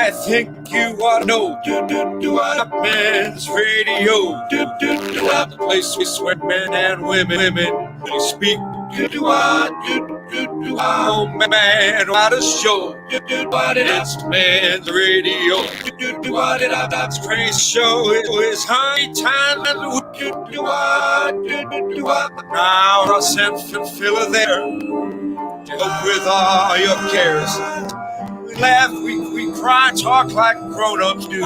I think you ought to know. Men's radio. The place we sweat men and women. They speak. Oh man, what a show. It's men's radio. That's crazy show. It's high time. Now Russ and Phil are there to help with all your cares. We laugh, we cry, talk like grown-ups do.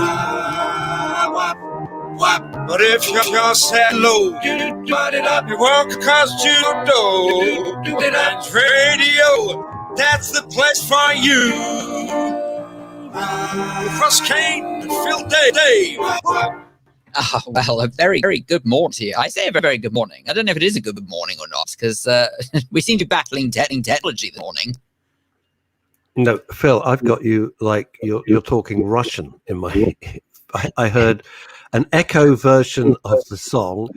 But if you're sad low, you won't cause you know. Men's radio, that's the place for you. With Russ, Kane, and Phil Dave. Well, a very, very good morning to you. I say a very, very good morning. I don't know if it is a good morning or not, because we seem to be battling technology this morning. No, Phil, I've got you like you're talking Russian in my. I heard an echo version of the song,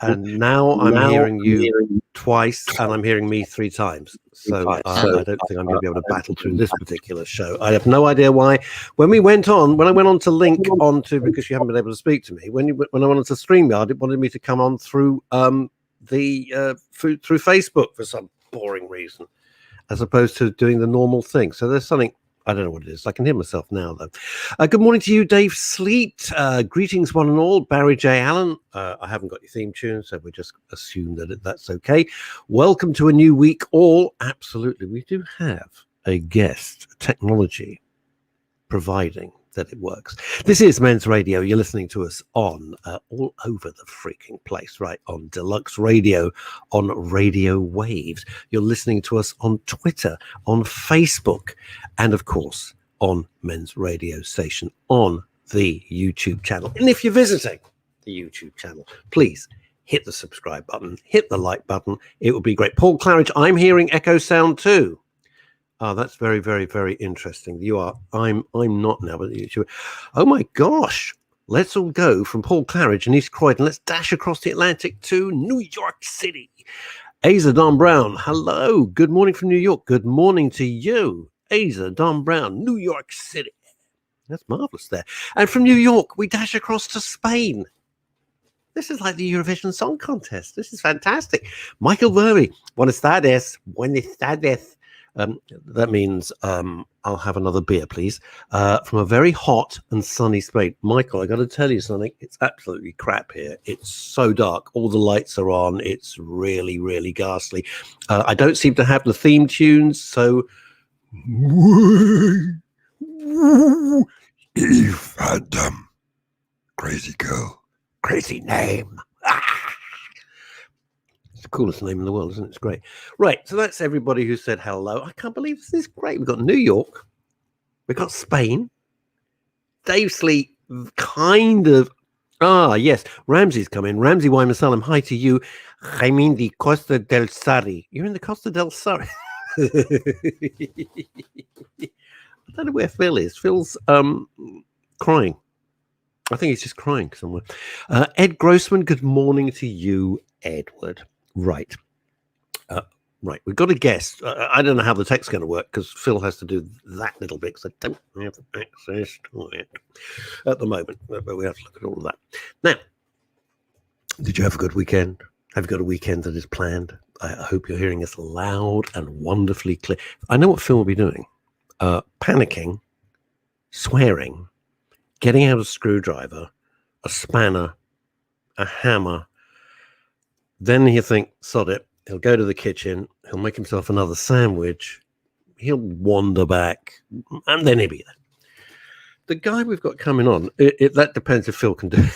and now I'm hearing you twice, and I'm hearing me 3 times. So I don't think I'm going to be able to battle through this particular show. I have no idea why. When I went on to link onto, because you haven't been able to speak to me, when I went on to StreamYard, it wanted me to come on through through Facebook for some boring reason, as opposed to doing the normal thing. So there's something. I don't know what it is. I can hear myself now, though. Good morning to you, Dave Sleet. Greetings, one and all. Barry J. Allen. I haven't got your theme tune, so we just assume that that's okay. Welcome to a new week, all. Absolutely. We do have a guest, technology, providing that it works. This is Men's Radio. You're listening to us on all over the freaking place, right? On Deluxe Radio, on Radio Waves. You're listening to us on Twitter, on Facebook, and of course on Men's Radio Station on the YouTube channel. And if you're visiting the YouTube channel, please hit the subscribe button, hit the like button. It would be great. Paul Claridge, I'm hearing echo sound too. Oh, that's very, very, very interesting. You are. I'm not now, but you. Oh my gosh! Let's all go from Paul Claridge in East Croydon. Let's dash across the Atlantic to New York City. Asa Don Brown, hello. Good morning from New York. Good morning to you, Asa Don Brown, New York City. That's marvelous there. And from New York, we dash across to Spain. This is like the Eurovision Song Contest. This is fantastic. Michael Verwey, buenas tardes. Buenas tardes. That means I'll have another beer, please. From a very hot and sunny Spain. Michael, I got to tell you something. It's absolutely crap here. It's so dark. All the lights are on. It's really, really ghastly. I don't seem to have the theme tunes, so... Eve Phantom. Crazy girl. Crazy name. It's the coolest name in the world, isn't it? It's great. Right, so that's everybody who said hello. I can't believe this is great. We've got New York. We've got Spain. Dave Sleet, kind of. Ah, yes. Ramsey's come in. Ramsey Wyman Salem, hi to you. I'm in the Costa del Surrey. You're in the Costa del Surrey. I don't know where Phil is. Phil's crying. I think he's just crying somewhere. Ed Grossman, good morning to you, Edward. Right. Right. We've got a guest. I don't know how the tech's going to work because Phil has to do that little bit because I don't have access to it at the moment. But we have to look at all of that. Now, did you have a good weekend? Have you got a weekend that is planned? I hope you're hearing us loud and wonderfully clear. I know what Phil will be doing. Panicking, swearing, getting out a screwdriver, a spanner, a hammer. Then he'll think, sod it. He'll go to the kitchen. He'll make himself another sandwich. He'll wander back. And then he'll be there. The guy we've got coming on, that depends if Phil can do it.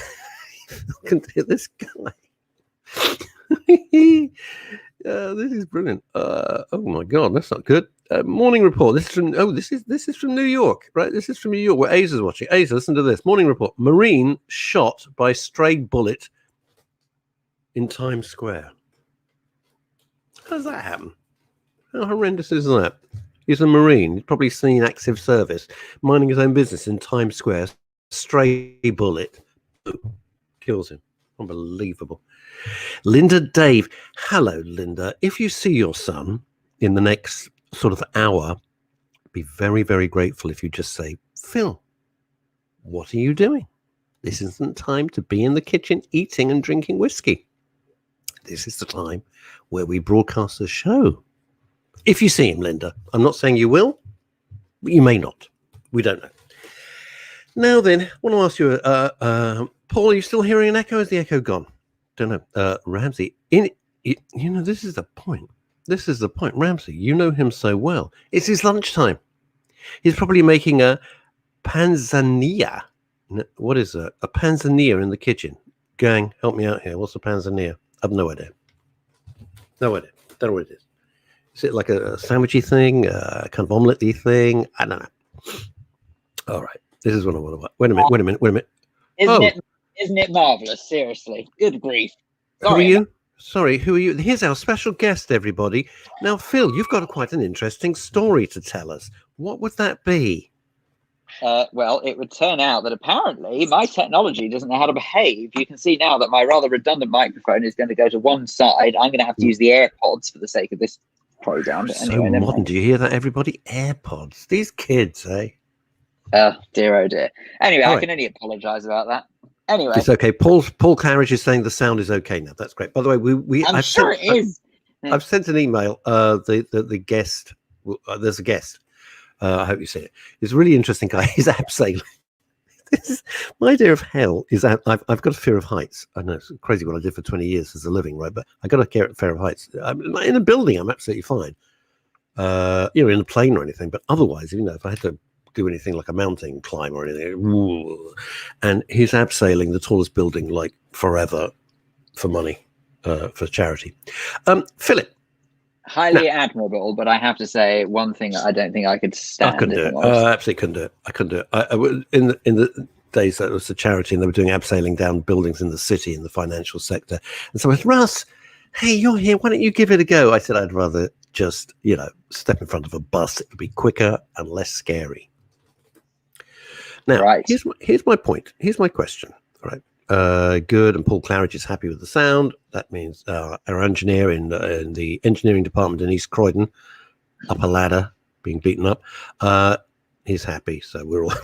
Phil can do this guy. This is brilliant. Oh my God, that's not good. Morning report. This is from New York, right? This is from New York where Asa's watching. Asa, listen to this. Morning report. Marine shot by stray bullet in Times Square. How does that happen? How horrendous is that? He's a Marine. He's probably seen active service, minding his own business in Times Square. Stray bullet kills him. Unbelievable. Linda Dave. Hello, Linda. If you see your son in the next sort of hour, be very, very grateful if you just say Phil, what are you doing? This isn't time to be in the kitchen eating and drinking whiskey. This is the time where we broadcast the show. If you see him, Linda, I'm not saying you will, but you may not. We don't know. Now then, I want to ask you, Paul, are you still hearing an echo? Is the echo gone? Don't know. Ramsey, this is the point. This is the point. Ramsey, you know him so well. It's his lunchtime. He's probably making a panzania. What is a panzania in the kitchen? Gang, help me out here. What's a panzania? I have no idea. No idea. Don't know what it is. Is it like a sandwichy thing, a kind of omelette-y thing? I don't know. All right. This is what I want to... Wait a minute. Isn't it marvelous? Seriously. Good grief. Sorry. Who are you? Sorry, who are you? Here's our special guest, everybody. Now, Phil, you've got quite an interesting story to tell us. What would that be? Well, it would turn out that apparently my technology doesn't know how to behave. You can see now that my rather redundant microphone is going to go to one side. I'm going to have to use the AirPods for the sake of this program. But anyway, so modern. Do you hear that, everybody? AirPods. These kids, eh? Dear, oh dear. Anyway, All I right. can only apologise about that. Anyway, it's okay. Paul Claridge is saying the sound is okay now. That's great. By the way, I'm sure it is. I've sent an email. The guest. There's a guest. I hope you see it. It's a really interesting guy. He's abseiling. My idea of hell is that I've got a fear of heights. I know it's crazy what I did for 20 years as a living, right? But I got a fear of heights. In a building, I'm absolutely fine. In a plane or anything. But otherwise, if I had to do anything like a mountain climb or anything, and he's abseiling the tallest building like forever for money, for charity. Philip. Highly admirable, but I have to say one thing that I don't think I could stand. I couldn't do it. Absolutely couldn't do it. I couldn't do it. In the days that it was a charity and they were doing abseiling down buildings in the city in the financial sector, and so I said, Russ, hey, you're here. Why don't you give it a go? I said I'd rather just step in front of a bus. It would be quicker and less scary. Now, right. Here's my point. Here's my question. All right. Good, and Paul Claridge is happy with the sound. That means our engineer in the engineering department in East Croydon, up a ladder, being beaten up. He's happy, so we're all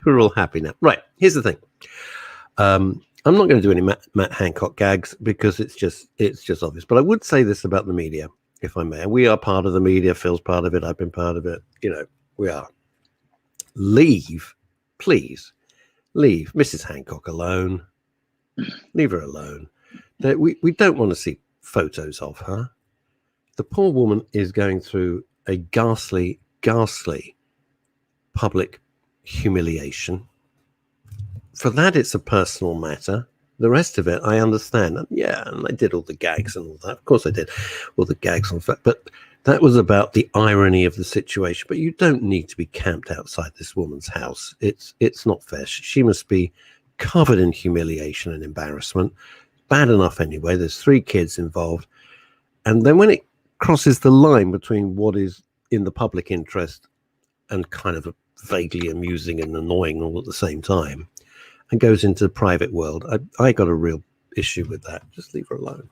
we're all happy now. Right. Here's the thing. I'm not going to do any Matt Hancock gags because it's just obvious. But I would say this about the media, if I may. We are part of the media. Phil's part of it. I've been part of it. We are. Please leave Mrs. Hancock alone. Leave her alone. We don't want to see photos of her. The poor woman is going through a ghastly public humiliation. For that, it's a personal matter. The rest of it, I understand. And I did all the gags and all that. Of course I did all the gags on that. But that was about the irony of the situation. But you don't need to be camped outside this woman's house. It's not fair. She must be covered in humiliation and embarrassment. Bad enough anyway. There's 3 kids involved. And then when it crosses the line between what is in the public interest and kind of vaguely amusing and annoying all at the same time, and goes into the private world, I got a real issue with that. Just leave her alone.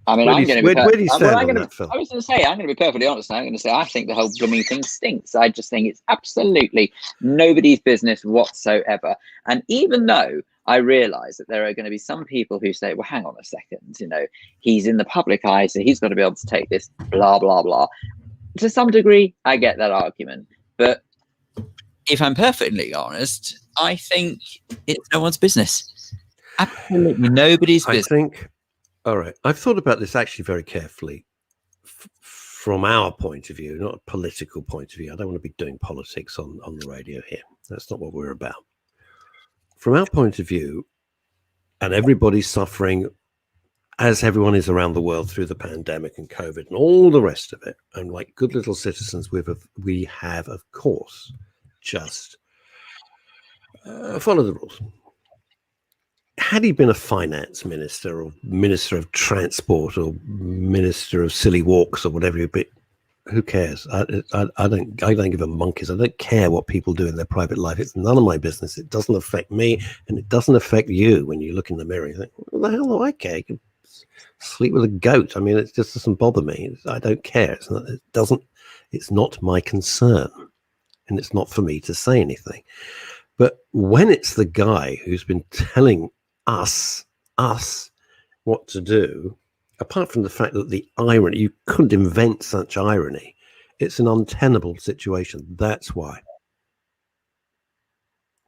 I mean, where do you stand on that, Phil? I was going to say, I'm going to be perfectly honest. I'm going to say, I think the whole blooming thing stinks. I just think it's absolutely nobody's business whatsoever. And even though I realize that there are going to be some people who say, well, hang on a second, he's in the public eye, so he's got to be able to take this, blah, blah, blah. To some degree, I get that argument. But if I'm perfectly honest, I think it's no one's business. Absolutely nobody's business. All right. I've thought about this actually very carefully from our point of view, not a political point of view. I don't want to be doing politics on the radio here. That's not what we're about. From our point of view, and everybody's suffering, as everyone is around the world through the pandemic and COVID and all the rest of it, and like good little citizens, we have, of course, just follow the rules. Had he been a finance minister or minister of transport or minister of silly walks or whatever, but who cares? I don't give a monkeys. I don't care what people do in their private life. It's none of my business. It doesn't affect me, and it doesn't affect you. When you look in the mirror, you think, "What the hell do I care? You can sleep with a goat. I mean, it just doesn't bother me. I don't care. It's not my concern, and it's not for me to say anything. But when it's the guy who's been telling us what to do, apart from the fact that the irony, you couldn't invent such irony. It's an untenable situation. That's why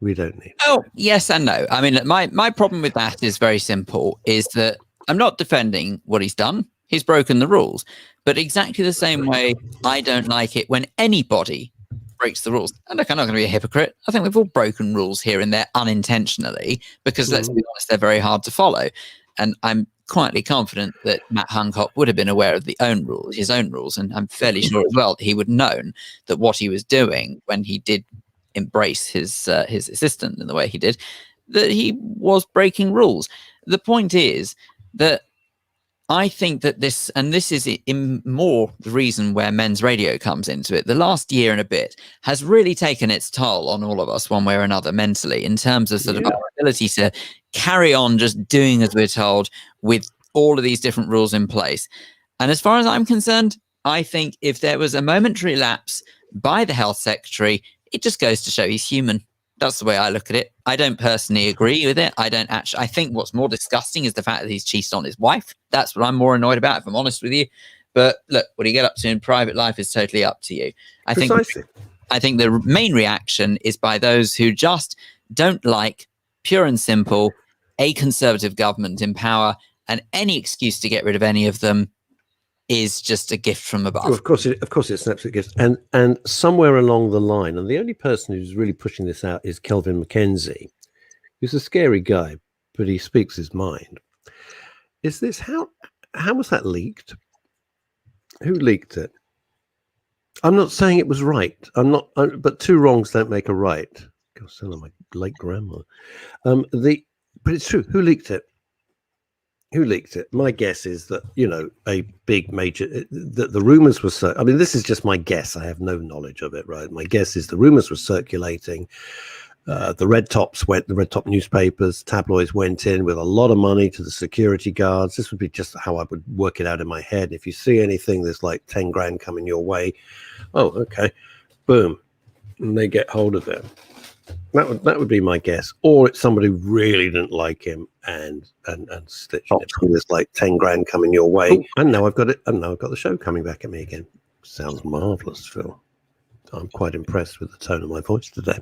we don't need. Oh, yes and no. I mean, my problem with that is very simple, is that I'm not defending what he's done. He's broken the rules. But exactly the same way, I don't like it when anybody breaks the rules. And look, I'm not going to be a hypocrite. I think we've all broken rules here and there unintentionally, because let's be honest, they're very hard to follow. And I'm quietly confident that Matt Hancock would have been aware of his own rules. And I'm fairly sure as well that he would have known that what he was doing when he did embrace his assistant in the way he did, that he was breaking rules. The point is that I think that this is in more the reason where men's radio comes into it. The last year and a bit has really taken its toll on all of us one way or another mentally, in terms of sort of our ability to carry on just doing as we're told with all of these different rules in place. And as far as I'm concerned, I think if there was a momentary lapse by the health secretary, it just goes to show he's human. That's the way I look at it. I don't personally agree with it. I think what's more disgusting is the fact that he's cheated on his wife. That's what I'm more annoyed about, if I'm honest with you. But look, what you get up to in private life is totally up to you. I think the main reaction is by those who just don't like, pure and simple, a conservative government in power, and any excuse to get rid of any of them is just a gift from above. Well, of course, it's an absolute gift. And somewhere along the line, and the only person who's really pushing this out is Kelvin McKenzie, who's a scary guy, but he speaks his mind. Is this how was that leaked? Who leaked it? I'm not saying it was right. But two wrongs don't make a right. God, I sound like my late grandma. But it's true. Who leaked it? Who leaked it? My guess is that, a big major, that the rumors were, I mean, this is just my guess. I have no knowledge of it, right? My guess is the rumors were circulating. The red top newspapers, tabloids went in with a lot of money to the security guards. This would be just how I would work it out in my head. If you see anything, there's like 10 grand coming your way. Oh, okay. Boom. And they get hold of it. That would be my guess. Or it's somebody who really didn't like him and stitching it. There's like 10 grand coming your way. Oh, and now I've got it. And now I've got the show coming back at me again. Sounds marvelous, Phil. I'm quite impressed with the tone of my voice today.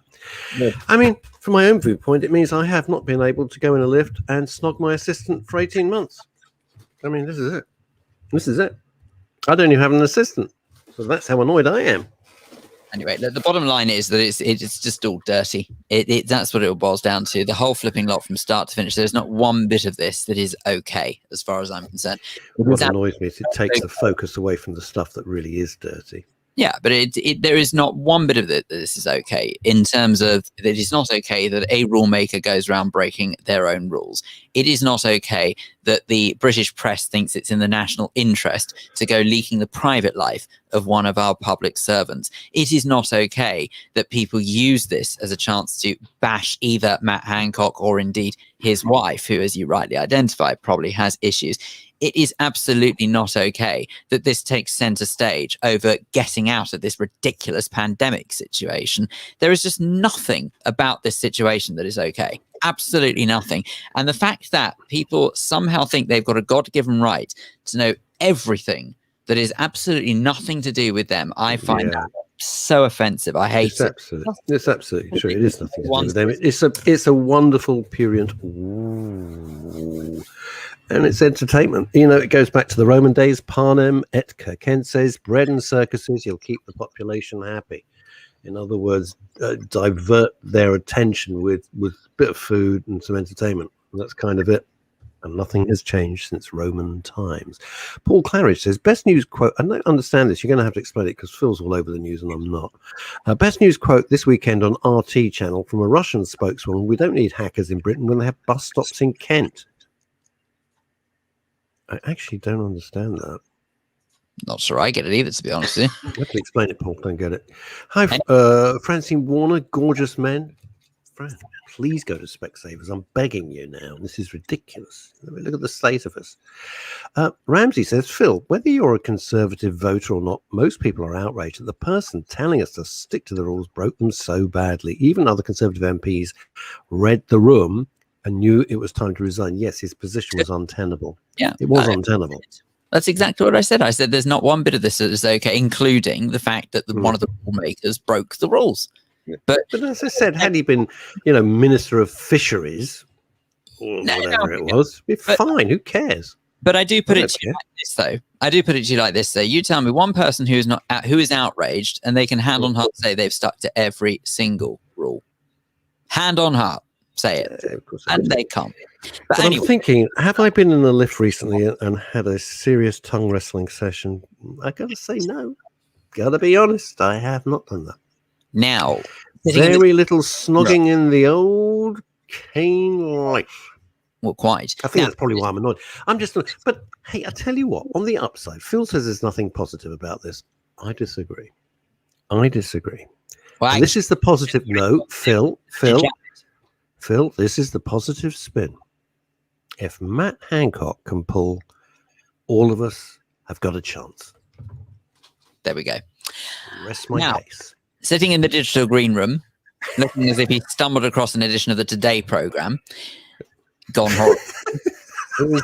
Yeah. I mean, from my own viewpoint, it means I have not been able to go in a lift and snog my assistant for 18 months. I mean, this is it. I don't even have an assistant. So that's how annoyed I am. Anyway, the bottom line is that it's just all dirty. That's what it all boils down to. The whole flipping lot from start to finish. There's not one bit of this that is okay, as far as I'm concerned. What annoys me is it takes the focus away from the stuff that really is dirty. Yeah, but there is not one bit of it that this is okay, in terms of that it is not okay that a rule maker goes around breaking their own rules. It is not okay that the British press thinks it's in the national interest to go leaking the private life of one of our public servants. It is not okay that people use this as a chance to bash either Matt Hancock or indeed his wife, who, as you rightly identify, probably has issues. It is absolutely not okay that this takes center stage over getting out of this ridiculous pandemic situation. There is just nothing about this situation that is okay. Absolutely nothing. And the fact that people somehow think they've got a God-given right to know everything that is absolutely nothing to do with them, I find that so offensive. I hate it. It's absolutely true. It is nothing to do with them. It's a wonderful period. Ooh. And it's entertainment. It goes back to the Roman days. Panem et circenses, bread and circuses. You'll keep the population happy. In other words, divert their attention with a bit of food and some entertainment. And that's kind of it. And nothing has changed since Roman times. Paul Claridge says, best news quote. I don't understand this. You're going to have to explain it because Phil's all over the news and I'm not. Best news quote this weekend on RT channel from a Russian spokeswoman. We don't need hackers in Britain when they have bus stops in Kent. I actually don't understand that. Not sure I get it either, to be honest with you. I have to explain it, Paul. Don't get it. Hi, Francine Warner, gorgeous men. Fran, please go to Specsavers. I'm begging you now. This is ridiculous. Look at the state of us. Ramsey says, Phil, whether you're a Conservative voter or not, most people are outraged that the person telling us to stick to the rules broke them so badly. Even other Conservative MPs read the room and knew it was time to resign. Yes, his position was untenable. Yeah, it was untenable. That's exactly what I said. I said there's not one bit of this that is okay, including the fact that one of the rule-makers broke the rules. But as I said, had he been, Minister of Fisheries or whatever it was, it'd be fine. Who cares? But I do put it to you like this, though. I do put it to you like this, though. You tell me one person who is outraged, and they can hand on heart say they've stuck to every single rule. Hand on heart, say it, and they can't. But anyway, I'm thinking, have I been in a lift recently and had a serious tongue wrestling session? I gotta say no. Gotta be honest, I have not done that. Now, very little snogging in the old Kane life. Well, quite. I think that's probably why I'm annoyed. But hey, I tell you what, on the upside, Phil says there's nothing positive about this. I disagree. Well, this is the positive. No, Phil, this is the positive spin. If Matt Hancock can pull, all of us have got a chance. There we go. Rest my case. Sitting in the digital green room, looking as if he stumbled across an edition of the Today programme, gone horrible,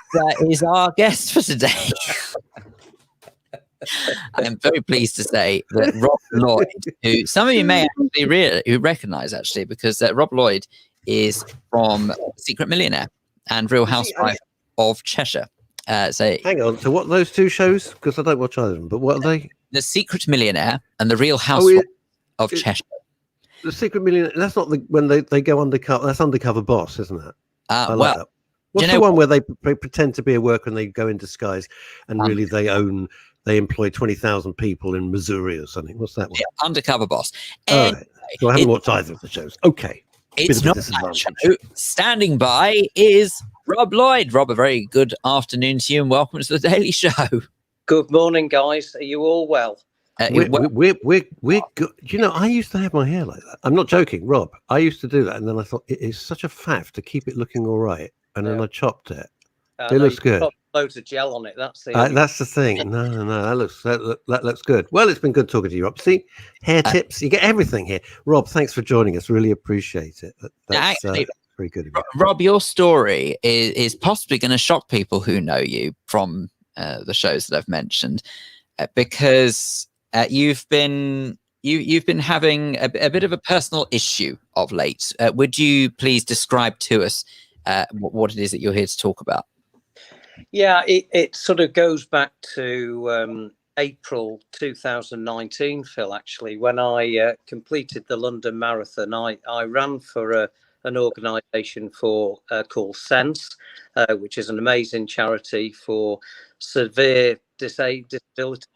is our guest for today. I am very pleased to say that Rob Lloyd, who some of you may actually recognise, actually, because Rob Lloyd is from Secret Millionaire and Real Housewife of Cheshire. So hang on, so what are those two shows? Because I don't watch either of them, but what are they? The Secret Millionaire and the Real Housewife of Cheshire. The Secret Millionaire, that's not when they go undercover. That's Undercover Boss, isn't it? Well, what's the one where they pretend to be a worker and they go in disguise and really they employ 20,000 people in Missouri or something? What's that one? Yeah, Undercover Boss. Right. So I haven't watched either of the shows. Okay. It's not that. Standing by is Rob Lloyd. Rob, a very good afternoon to you and welcome to the Daily Show. Good morning, guys. Are you all well? We're good. I used to have my hair like that. I'm not joking, Rob. I used to do that, and then I thought it is such a faff to keep it looking all right, and then I chopped it. It looks good. Got loads of gel on it. That's the thing. No, that looks good. Well, it's been good talking to you, Rob. See, hair tips. You get everything here. Rob, thanks for joining us. Really appreciate it. That's very good of you. Rob, your story is possibly going to shock people who know you from the shows that I've mentioned, because you've been having a bit of a personal issue of late. Would you please describe to us what it is that you're here to talk about? Yeah, it sort of goes back to April 2019, Phil, actually, when I completed the London Marathon. I ran for an organisation called Sense, which is an amazing charity for severe disabilities,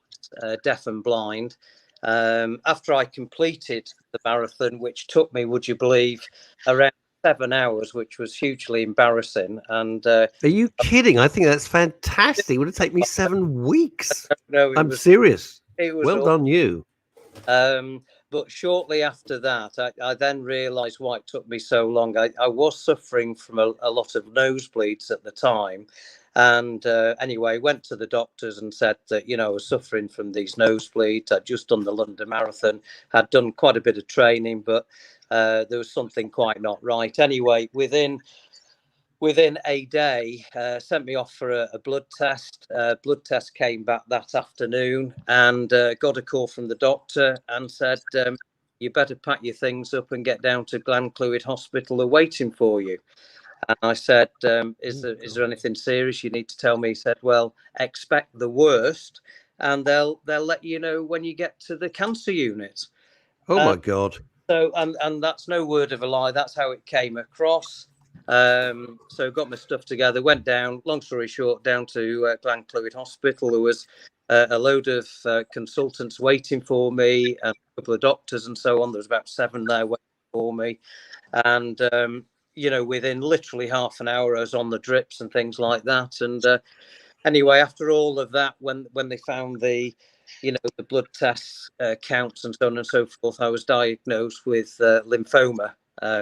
deaf and blind. After I completed the marathon, which took me, would you believe, around 7 hours, which was hugely embarrassing. And are you kidding? I think that's fantastic. It would have taken me 7 weeks. No, I'm serious. It was well done, you. But shortly after that, I then realised why it took me so long. I was suffering from a lot of nosebleeds at the time. And anyway, went to the doctors and said that, I was suffering from these nosebleeds. I'd just done the London Marathon, had done quite a bit of training, but there was something quite not right. Anyway, within a day, sent me off for a blood test. Blood test came back that afternoon, and got a call from the doctor and said, you better pack your things up and get down to Glenclwyd Hospital. They're waiting for you. And I said, is there anything serious you need to tell me? He said, well, expect the worst, and they'll let you know when you get to the cancer unit. Oh my God. So, and that's no word of a lie. That's how it came across. So got my stuff together, went down, long story short, down to Glenclwyd Hospital. There was a load of consultants waiting for me, and a couple of doctors and so on. There was about 7 there waiting for me. And, within literally half an hour, I was on the drips and things like that. And anyway, after all of that, when they found the blood tests, counts and so on and so forth, I was diagnosed with lymphoma.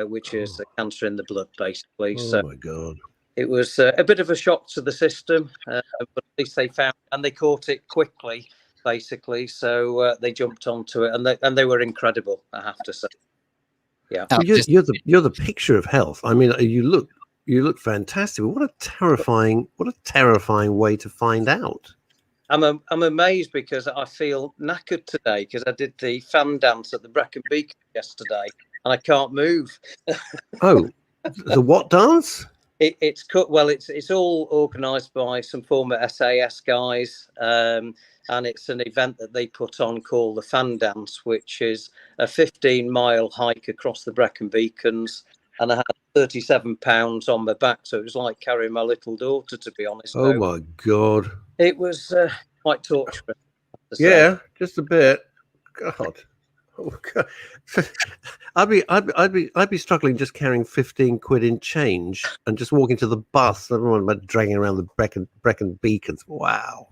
which is a cancer in the blood, basically. Oh So my God. it was a bit of a shock to the system, but at least they found and they caught it quickly, basically. So they jumped onto it, and they were incredible, I have to say. Yeah. Oh, Well, you're the picture of health. I mean, you look fantastic. But what a terrifying way to find out. I'm amazed because I feel knackered today because I did the fan dance at the Brecon Beacon yesterday and I can't move. Oh, the what dance? It's cut well. It's all organised by some former SAS guys, and it's an event that they put on called the Fan Dance, which is a 15-mile hike across the Brecon Beacons. And I had 37 pounds on my back, so it was like carrying my little daughter, to be honest. Oh So my God. it was quite torturous, I have to say. Yeah, just a bit. God. Oh, God. I'd be struggling just carrying 15 quid in change and just walking to the bus. Never mind about dragging around the Brecon Beacons. Wow.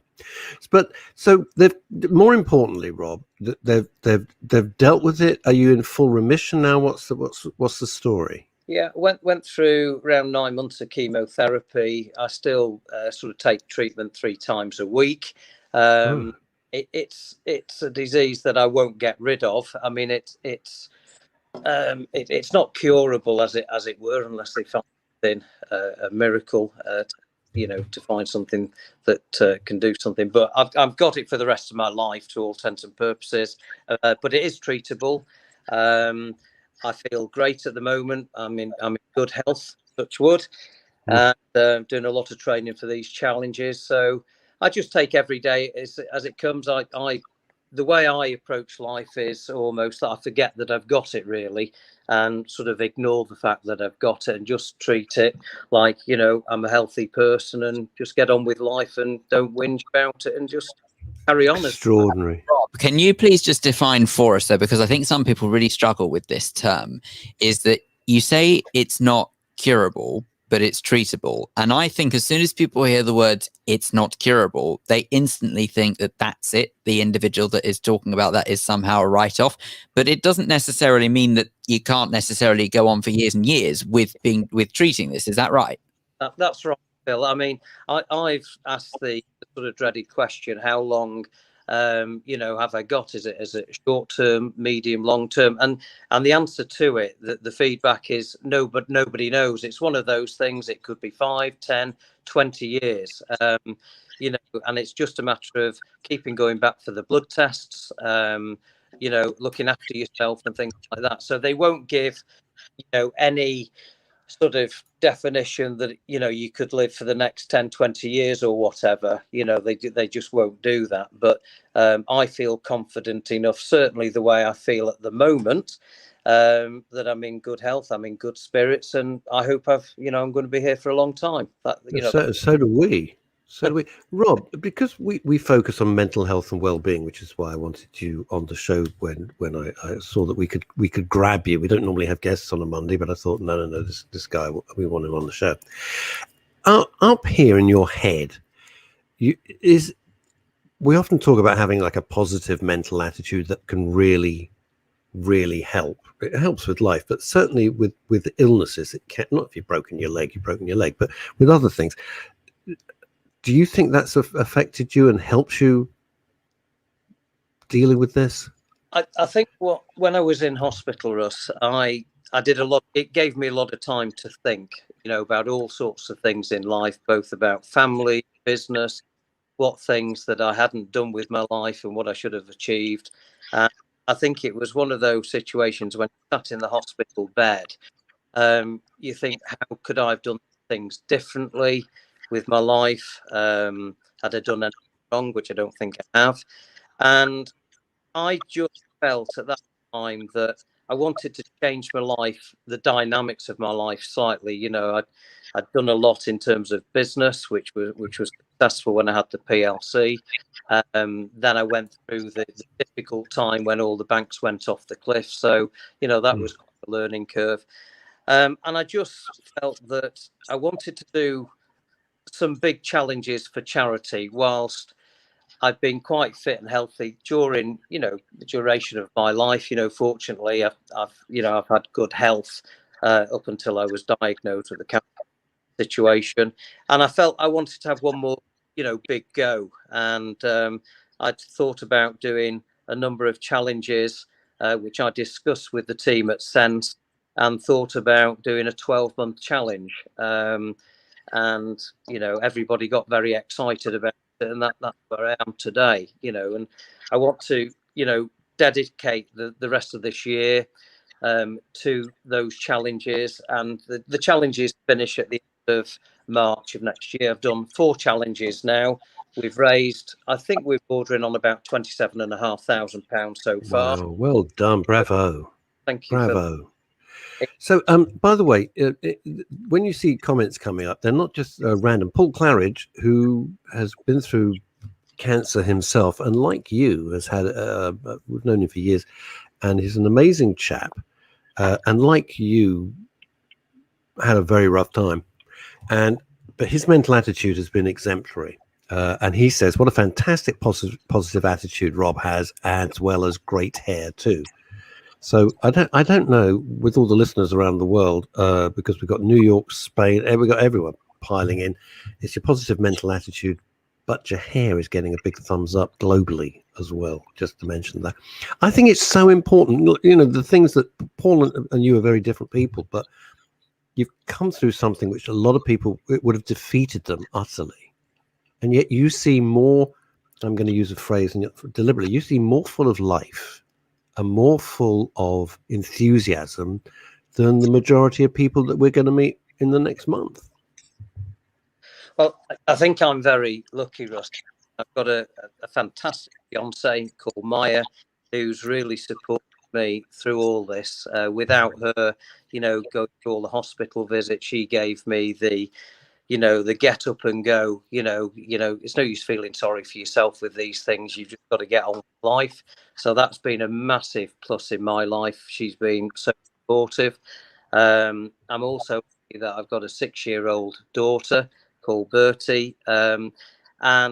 But so they've, more importantly, Rob, they've dealt with it. Are you in full remission now? What's the story? Yeah, went through around 9 months of chemotherapy. I still sort of take treatment 3 times a week. It's a disease that I won't get rid of. I mean, it's not curable as it were, unless they find a miracle, to find something that can do something. But I've got it for the rest of my life, to all intents and purposes. But it is treatable. I feel great at the moment. I'm in good health, touch wood, and doing a lot of training for these challenges. So I just take every day as it comes. The way I approach life is almost that I forget that I've got it, really, and sort of ignore the fact that I've got it and just treat it like, I'm a healthy person and just get on with life and don't whinge about it and just carry on. Extraordinary. Rob, can you please just define for us, though, because I think some people really struggle with this term, is that you say it's not curable, but it's treatable. And I think as soon as people hear the words "it's not curable," they instantly think that that's it. The individual that is talking about that is somehow a write-off. But it doesn't necessarily mean that you can't necessarily go on for years and years with treating this. Is that right? That's right, Phil. I mean, I've asked the sort of dreaded question: how long have I got? Is it short term, medium, long term? And the answer to it, the feedback is no, but nobody knows. It's one of those things. It could be 5, 10, 20 years, and it's just a matter of keeping going back for the blood tests, looking after yourself and things like that. So they won't give, any sort of definition that you could live for the next 10, 20 years or whatever. They just won't do that. But I feel confident enough, certainly the way I feel at the moment, that I'm in good health, I'm in good spirits, and I hope I'm going to be here for a long time. So do we. So do we. Rob, because we focus on mental health and well-being, which is why I wanted you on the show when I saw that we could grab you. We don't normally have guests on a Monday, but I thought, no, this guy, we want him on the show. Up here in your head, we often talk about having like a positive mental attitude that can really, really help. It helps with life, but certainly with illnesses, it can. Not if you've broken your leg, but with other things. Do you think that's affected you and helps you dealing with this? I think when I was in hospital, Russ, I did a lot. It gave me a lot of time to think, about all sorts of things in life, both about family, business, what things that I hadn't done with my life and what I should have achieved. And I think it was one of those situations when you sat in the hospital bed, you think, how could I have done things differently with my life? Had I done anything wrong, which I don't think I have? And I just felt at that time that I wanted to change my life, the dynamics of my life slightly. I'd done a lot in terms of business, which was successful when I had the PLC. Then I went through the difficult time when all the banks went off the cliff. So, that was quite a learning curve. And I just felt that I wanted to do some big challenges for charity whilst I've been quite fit and healthy during, the duration of my life. Fortunately, I've had good health up until I was diagnosed with the cancer situation, and I felt I wanted to have one more, big go. And I'd thought about doing a number of challenges, which I discussed with the team at Sense, and thought about doing a 12-month challenge. And everybody got very excited about it, and that's where I am today. And I want to dedicate the rest of this year to those challenges, and the challenges finish at the end of March of next year. I've done 4 challenges now. We've raised, I think we're bordering on about £27,500 so far. Wow, well done, bravo. Thank you. Bravo. So, by the way, when you see comments coming up, they're not just random. Paul Claridge, who has been through cancer himself, and like you, has had, we've known him for years, and he's an amazing chap, and like you, had a very rough time, but his mental attitude has been exemplary. And he says, what a fantastic positive attitude Rob has, as well as great hair too. So I don't know, with all the listeners around the world, because we've got New York, Spain, we've got everyone piling in. It's your positive mental attitude, but your hair is getting a big thumbs up globally as well, just to mention that. I think it's so important, the things that Paul and you are very different people, but you've come through something which a lot of people, it would have defeated them utterly. And yet you seem more, I'm going to use a phrase deliberately, you seem more full of life and more full of enthusiasm than the majority of people that we're going to meet in the next month. Well, I think I'm very lucky, Russ. I've got a fantastic fiancée called Maya, who's really supported me through all this. Without her, going through all the hospital visits, she gave me the get up and go. It's no use feeling sorry for yourself with these things. You've just got to get on with life. So that's been a massive plus in my life. She's been so supportive. I'm also lucky that I've got a 6-year-old daughter called Bertie. And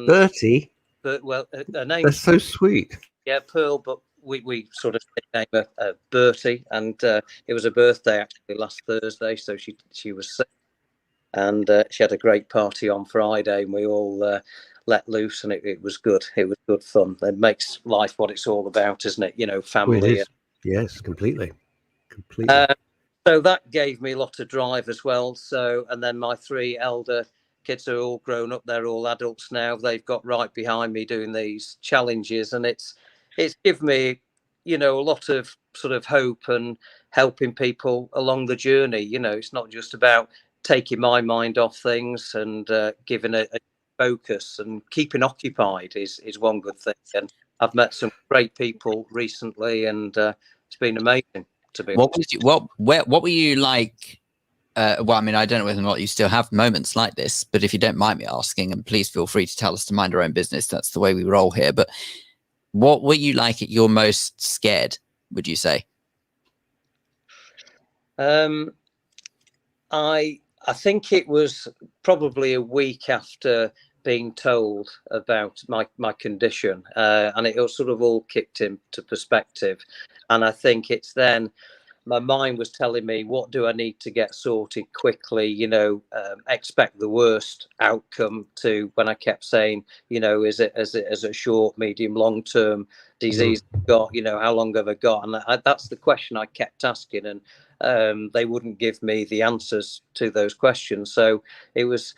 Bertie? But well, her name. That's so sweet. Yeah, Pearl, but we sort of named her Bertie, and it was her birthday actually last Thursday, so she was sick. And she had a great party on Friday, and we all let loose, and it was good. It was good fun. It makes life what it's all about, isn't it? Family. Well, it is. Yes, completely. So that gave me a lot of drive as well. So, and then my 3 elder kids are all grown up. They're all adults now. They've got right behind me doing these challenges, and it's given me, a lot of sort of hope and helping people along the journey. It's not just about taking my mind off things and giving a focus, and keeping occupied is one good thing. And I've met some great people recently, and it's been amazing to be. What were you like? Well, I mean, I don't know whether or not you still have moments like this, but if you don't mind me asking, and please feel free to tell us to mind our own business. That's the way we roll here. But what were you like at your most scared, would you say? I think it was probably a week after being told about my condition, and it sort of all kicked into perspective. And I think it's then my mind was telling me, what do I need to get sorted quickly? Expect the worst outcome, to when I kept saying, is it as a short, medium, long term disease I've got? How long have I got? And that's the question I kept asking, and they wouldn't give me the answers to those questions. So it was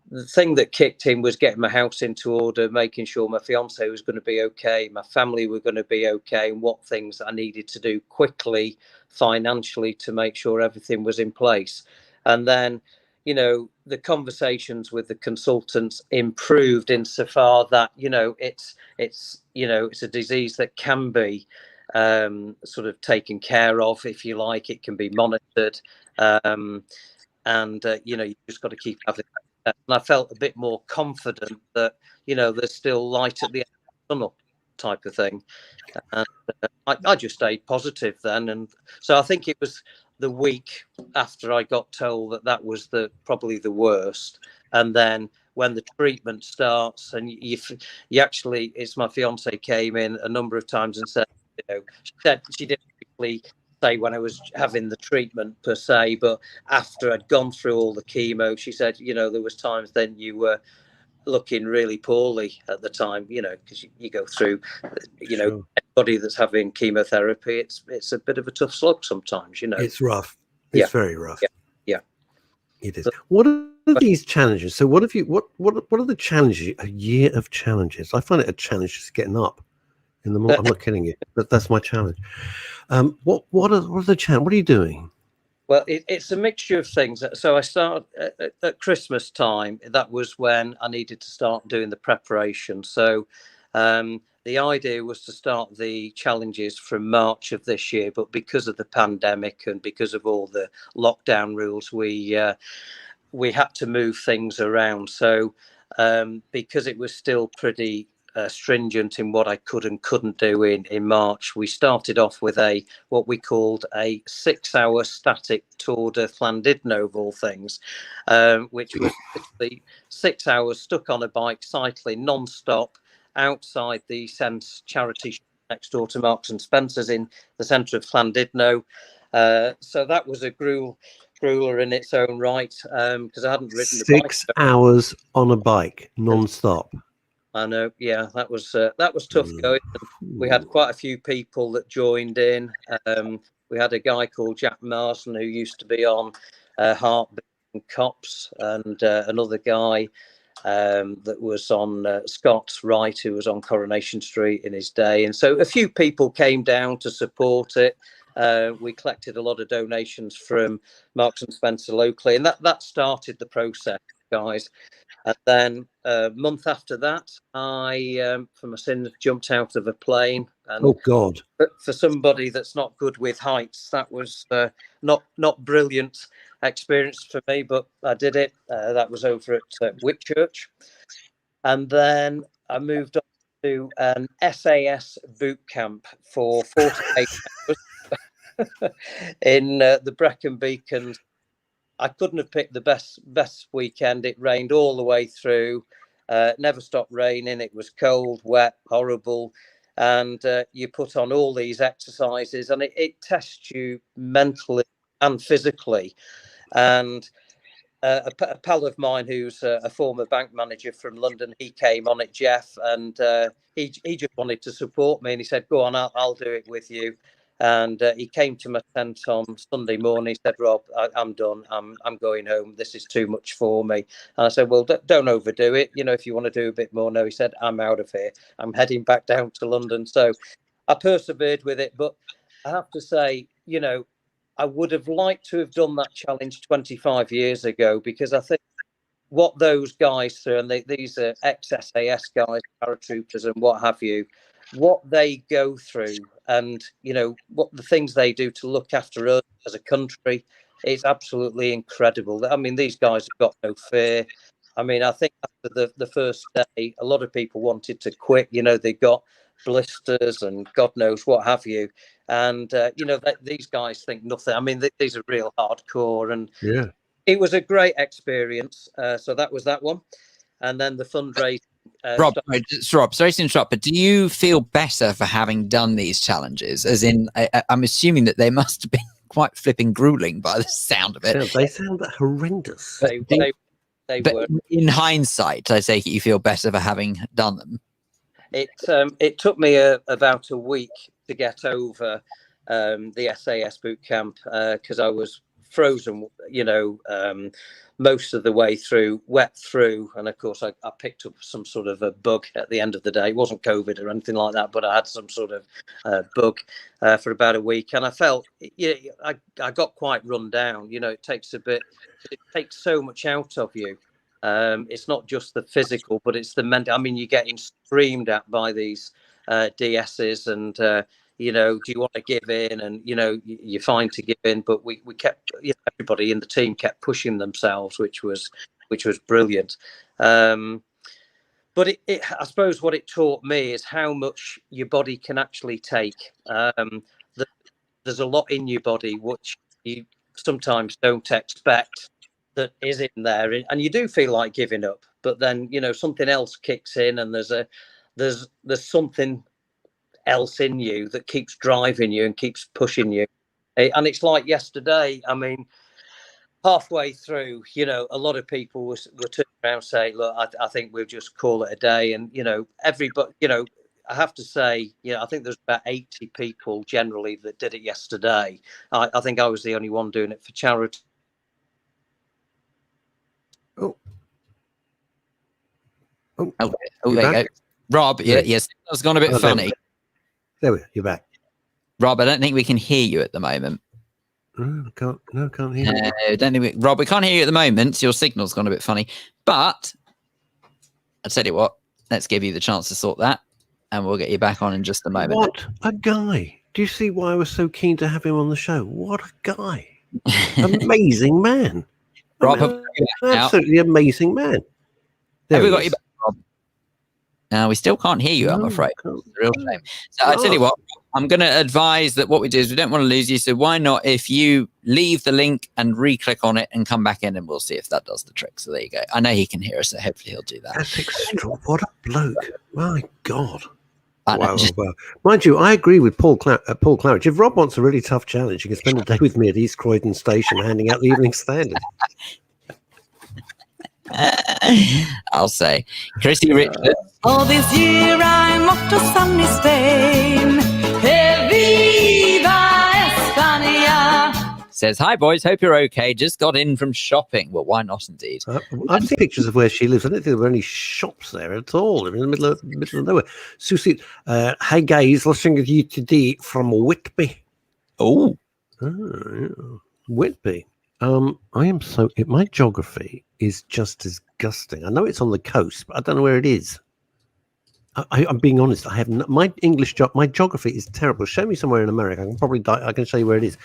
the thing that kicked in was getting my house into order, making sure my fiance was going to be okay, my family were going to be okay, and what things I needed to do quickly financially to make sure everything was in place. And then, the conversations with the consultants improved insofar that, it's a disease that can be sort of taken care of, if you like. It can be monitored, and you just got to keep having. And I felt a bit more confident that there's still light at the end of the tunnel, type of thing. And I just stayed positive then, and so I think it was the week after I got told that was probably the worst, and then when the treatment starts, and you actually, it's my fiance came in a number of times and said, she said she didn't really say when I was having the treatment per se, but after I'd gone through all the chemo, she said, there was times then you were looking really poorly at the time, because you go through, Sure. anybody that's having chemotherapy, it's a bit of a tough slog sometimes, It's rough. Yeah. It's very rough. Yeah. It is. What are these challenges? So what have you, what are the challenges? A year of challenges. I find it a challenge just getting up in the morning. I'm not kidding you, but that's my challenge. What are the challenges? What are you doing? Well, it's a mixture of things. So I started at Christmas time. That was when I needed to start doing the preparation. So the idea was to start the challenges from March of this year, but because of the pandemic and because of all the lockdown rules, we had to move things around. So because it was still pretty stringent in what I could and couldn't do in March, we started off with what we called a 6-hour static Tour de Llandudno of all things, which was literally 6 hours stuck on a bike cycling non-stop outside the Sense charity shop next door to Marks and Spencer's in the centre of Llandudno. So that was a grueler in its own right, because I hadn't ridden a bike. 6 hours on a bike non-stop. I know, yeah, that was tough going. We had quite a few people that joined in. We had a guy called Jack Marsden who used to be on Heartbeat and Cops, and another guy that was on Scott Wright, who was on Coronation Street in his day. And so a few people came down to support it. We collected a lot of donations from Marks and Spencer locally, and that started the process, guys. And then a month after that, I, for my sins, jumped out of a plane. And Oh God! For somebody that's not good with heights, that was not brilliant experience for me, but I did it. That was over at Whitchurch, and then I moved on to an SAS boot camp for 48 hours in the Brecon Beacons. I couldn't have picked the best weekend. It rained all the way through, never stopped raining. It was cold, wet, horrible. And you put on all these exercises, and it tests you mentally and physically. And a pal of mine who's a former bank manager from London, he came on it, Jeff, and he just wanted to support me. And he said, go on, I'll do it with you. And he came to my tent on Sunday morning. He said, Rob, I'm done. I'm going home. This is too much for me. And I said, well, don't overdo it. If you want to do a bit more. No, he said, I'm out of here. I'm heading back down to London. So I persevered with it. But I have to say, I would have liked to have done that challenge 25 years ago, because I think what those guys do, and these are ex-SAS guys, paratroopers and what have you, what they go through, and what the things they do to look after us as a country, is absolutely incredible. I mean, these guys have got no fear. I mean, I think after the first day, a lot of people wanted to quit. They got blisters and God knows what have you. And these guys think nothing. I mean, these are real hardcore, and Yeah. it was a great experience. So that was that one. And then the fundraising. Rob, sorry to interrupt, but do you feel better for having done these challenges? As in, I'm assuming that they must have been quite flipping grueling by the sound of it. Yeah, they sound horrendous. They but were. In hindsight, I take it you feel better for having done them. It took me about a week to get over the SAS boot camp, because I was frozen, most of the way through, wet through, and of course I picked up some sort of a bug at the end of the day. It wasn't COVID or anything like that, but I had some sort of bug for about a week, and I felt, I got quite run down. It takes so much out of you. It's not just the physical, but it's the mental. I mean, you're getting screamed at by these DSs, and do you want to give in? And you're fine to give in, but we kept, everybody in the team kept pushing themselves, which was brilliant. But I suppose what it taught me is how much your body can actually take. There's a lot in your body which you sometimes don't expect that is in there, and you do feel like giving up. but then something else kicks in, and there's something else in you that keeps driving you and keeps pushing you. And it's like yesterday. I mean, halfway through, a lot of people were turning around saying, "Look, I think we'll just call it a day." And everybody, I have to say, I think there's about 80 people generally that did it yesterday. I think I was the only one doing it for charity. Oh, there you go. Rob, yes, that's gone a bit funny. There we go. You're back. Rob, I don't think we can hear you at the moment. Can't hear you. Rob, we can't hear you at the moment. Your signal's gone a bit funny. But I'll tell you what, let's give you the chance to sort that, and we'll get you back on in just a moment. What a guy. Do you see why I was so keen to have him on the show? What a guy. Amazing man. Rob, absolutely amazing man. Have we got you back, Rob? No, we still can't hear you, I'm afraid. It's a real shame. So I tell you what, I'm going to advise that what we do is we don't want to lose you. So why not, if you leave the link and re-click on it and come back in, and we'll see if that does the trick. So there you go. I know he can hear us, so hopefully he'll do that. That's extraordinary. What a bloke. My God. Wow. Mind you, I agree with Paul Claridge. If Rob wants a really tough challenge, he can spend a day with me at East Croydon Station handing out the Evening Standard. I'll say. Chrissy Richards. All this year I'm off to sunny Spain. Viva España. Says, hi boys, hope you're okay. Just got in from shopping. Well, why not indeed? I've seen pictures of where she lives. I don't think there were any shops there at all. In the middle of nowhere. Susie, hi guys, listening to you today from Whitby. Oh, yeah. Whitby. I am my geography is just disgusting. I know it's on the coast, but I don't know where it is. I'm being honest. I have my geography is terrible. Show me somewhere in America. I can show you where it is.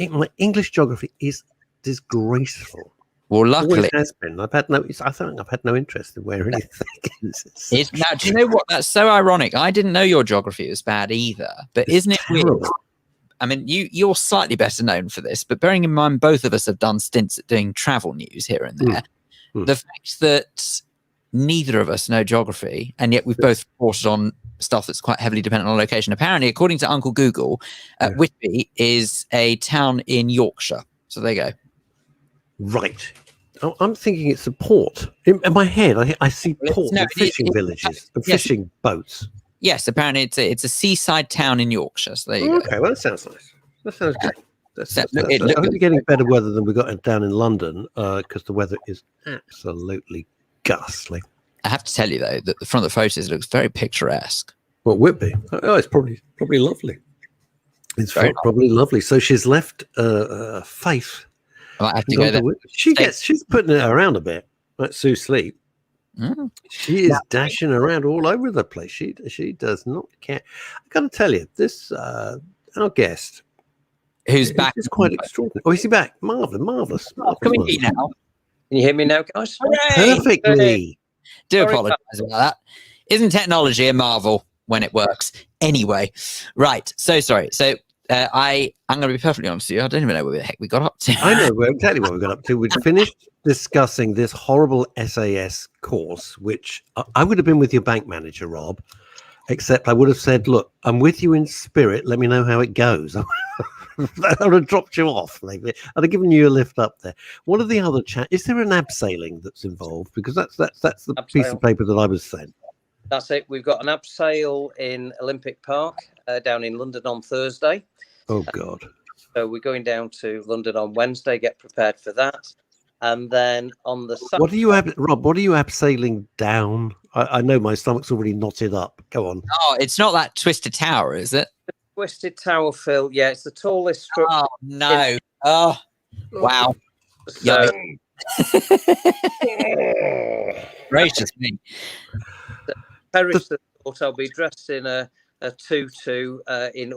My English geography is disgraceful. Well, luckily, it has been. I think I've had no interest in where anything is. Now, do you know what? That's so ironic. I didn't know your geography was bad either. But isn't it weird? I mean, you're slightly better known for this, but bearing in mind both of us have done stints at doing travel news here and there, the fact that neither of us know geography, and yet we've both reported on stuff that's quite heavily dependent on location. Apparently, according to Uncle Google, Whitby is a town in Yorkshire. So there you go. Right. Oh, I'm thinking it's a port. In my head, I see ports and fishing villages and fishing boats. Yes, apparently it's a seaside town in Yorkshire. So there you go. Okay, well, that sounds nice. That sounds good. I hope you're getting better weather than we got down in London, because the weather is absolutely ghastly. I have to tell you though that from the photos it looks very picturesque. Well, Whitby. Oh, it's probably lovely. It's probably lovely. So she's left Faith. I might have to go there. She's putting it around a bit, like Sue Sleep. She is dashing around all over the place. She does not care. I got to tell you, this our guest, who's back, is quite extraordinary. Oh, is he back? Marvelous. Can we hear now? Can you hear me now, guys? Perfectly. Do apologise about that. Isn't technology a marvel when it works? Anyway, right. So sorry. So I'm going to be perfectly honest with you. I don't even know where the heck we got up to. I know exactly what we got up to. We'd finished discussing this horrible SAS course, which I would have been with your bank manager, Rob, except I would have said, look, I'm with you in spirit. Let me know how it goes. I would have dropped you off. Maybe I'd have given you a lift up there. What are the other is there an abseiling that's involved? Because that's the abseil piece of paper that I was sent. That's it. We've got an abseil in Olympic Park down in London on Thursday. Oh, God. So we're going down to London on Wednesday, get prepared for that. And then on the Saturday... Rob, what are you abseiling down? I know my stomach's already knotted up. Go on. Oh, it's not that Twisted Tower, is it? The Twisted Tower, Phil. Yeah, it's the tallest structure. Oh, no. Oh, wow. So, gracious me. Paris thought I'll be dressed in a tutu in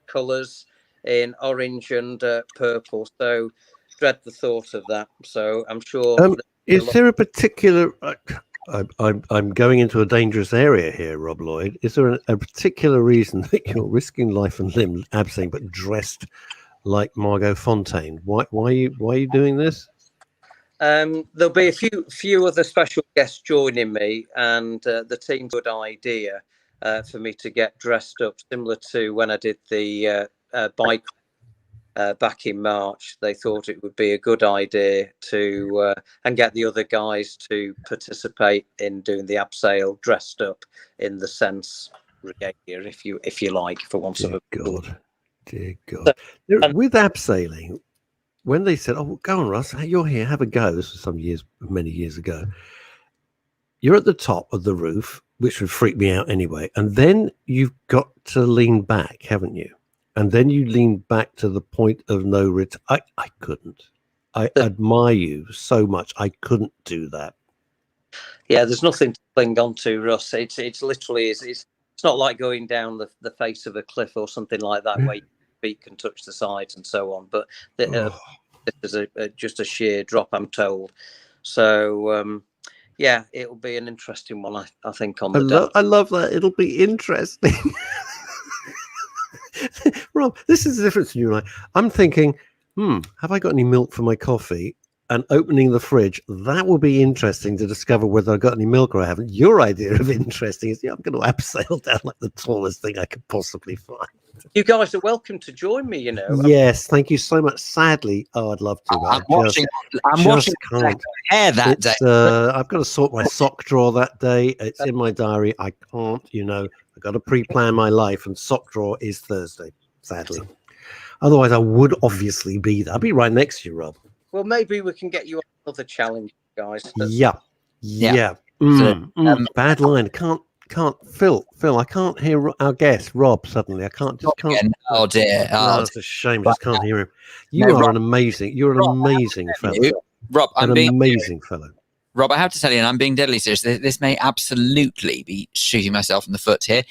colours, in orange and purple. So dread the thought of that. So I'm sure. Is there a particular? I'm going into a dangerous area here, Rob Lloyd. Is there a particular reason that you're risking life and limb abseiling, but dressed like Margot Fontaine? Why are you doing this? There'll be a few other special guests joining me, and the team's good idea for me to get dressed up, similar to when I did the bike back in March. They thought it would be a good idea to and get the other guys to participate in doing the abseil dressed up in the sense regalia, if you like, for want of a Dear God. So, With abseiling, when they said, "Oh, go on, Russ, you're here, have a go," this was many years ago. You're at the top of the roof, which would freak me out anyway, and then you've got to lean back, haven't you? And then you lean back to the point of no return. I couldn't. I admire you so much. I couldn't do that. Yeah, there's nothing to cling on to, Russ. It's literally it's not like going down the face of a cliff or something like that where your feet can touch the sides and so on. But this is just a sheer drop, I'm told. So yeah, it'll be an interesting one, I think. On the day. I love that. It'll be interesting. Rob, this is the difference in you and I. I'm thinking, have I got any milk for my coffee? And opening the fridge, that will be interesting to discover whether I've got any milk or I haven't. Your idea of interesting is, I'm going to abseil down like the tallest thing I could possibly find. You guys are welcome to join me, Yes, thank you so much. Sadly, I'd love to. I'm watching hair that day. I've got to sort my sock drawer that day. It's in my diary. I can't, I've got to pre-plan my life, and sock drawer is Thursday, sadly. Otherwise, I would obviously be there. I'll be right next to you, Rob. Well, maybe we can get you another challenge, guys. Yeah. Bad line. Can't. Phil, I can't hear our guest, Rob. Suddenly, I can't. Oh dear. No, it's a shame. I just can't hear him. You're an amazing fellow. Rob, I'm being amazing fellow. Rob, I have to tell you, and I'm being deadly serious. This may absolutely be shooting myself in the foot here.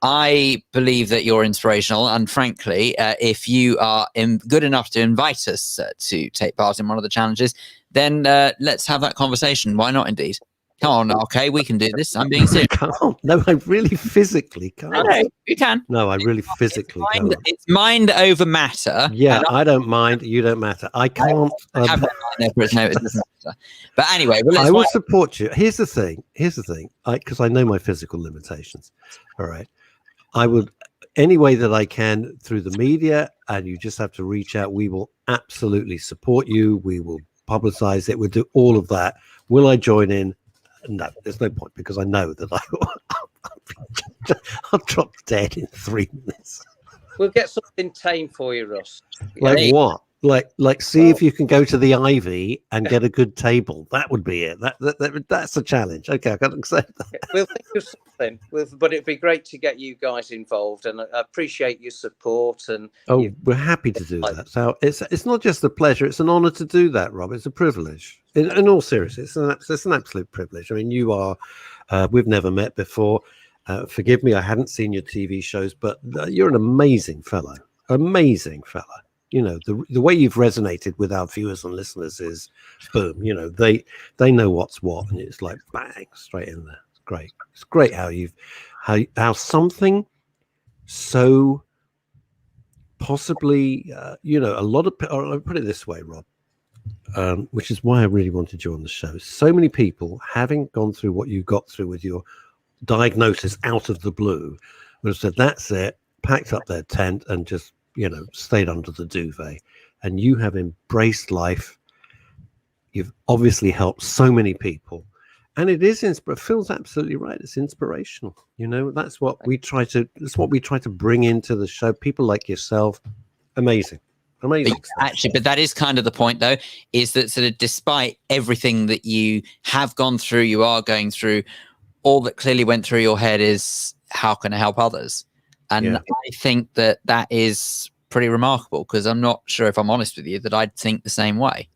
I believe that you're inspirational, and frankly, if you are good enough to invite us to take part in one of the challenges, then let's have that conversation. Why not, indeed? Come on, okay, we can do this. I'm being serious. I can't. No, I really physically can't. No, you can. No, I really physically can't. It's mind over matter. Yeah, I don't mind. You don't matter. I can't. I have that line there, no, it doesn't matter. But anyway, I will support you. Here's the thing. Because I know my physical limitations. All right. I would, any way that I can through the media, and you just have to reach out. We will absolutely support you. We will publicize it. We'll do all of that. Will I join in? No, there's no point, because I know that I'll drop dead in 3 minutes. We'll get something tame for you, Russ. Like what? Like see if you can go to the Ivy and get a good table. That would be it. That's a challenge. Okay, I can accept that. We'll think of something. But it'd be great to get you guys involved, and I appreciate your support. And we're happy to do that. So it's not just a pleasure; it's an honour to do that, Rob. It's a privilege. In all seriousness, it's an absolute privilege. I mean, you are. We've never met before. Forgive me, I hadn't seen your TV shows, but you're an amazing fellow. Amazing fellow. The way you've resonated with our viewers and listeners is boom. They know what's what, and it's like bang, straight in there. It's great. It's great how something so possibly a lot of, or I'll put it this way, Rob, which is why I really wanted you on the show. So many people, having gone through what you got through with your diagnosis out of the blue, would have said, that's it, packed up their tent and just stayed under the duvet. And you have embraced life. You've obviously helped so many people, and it is Phil's absolutely right. It's inspirational. That's what we try to bring into the show. People like yourself, amazing. Actually, but that is kind of the point, though, is that sort of despite everything that you have gone through, you are going through, all that clearly went through your head is, how can I help others? And I think that is pretty remarkable, because I'm not sure, if I'm honest with you, that I'd think the same way.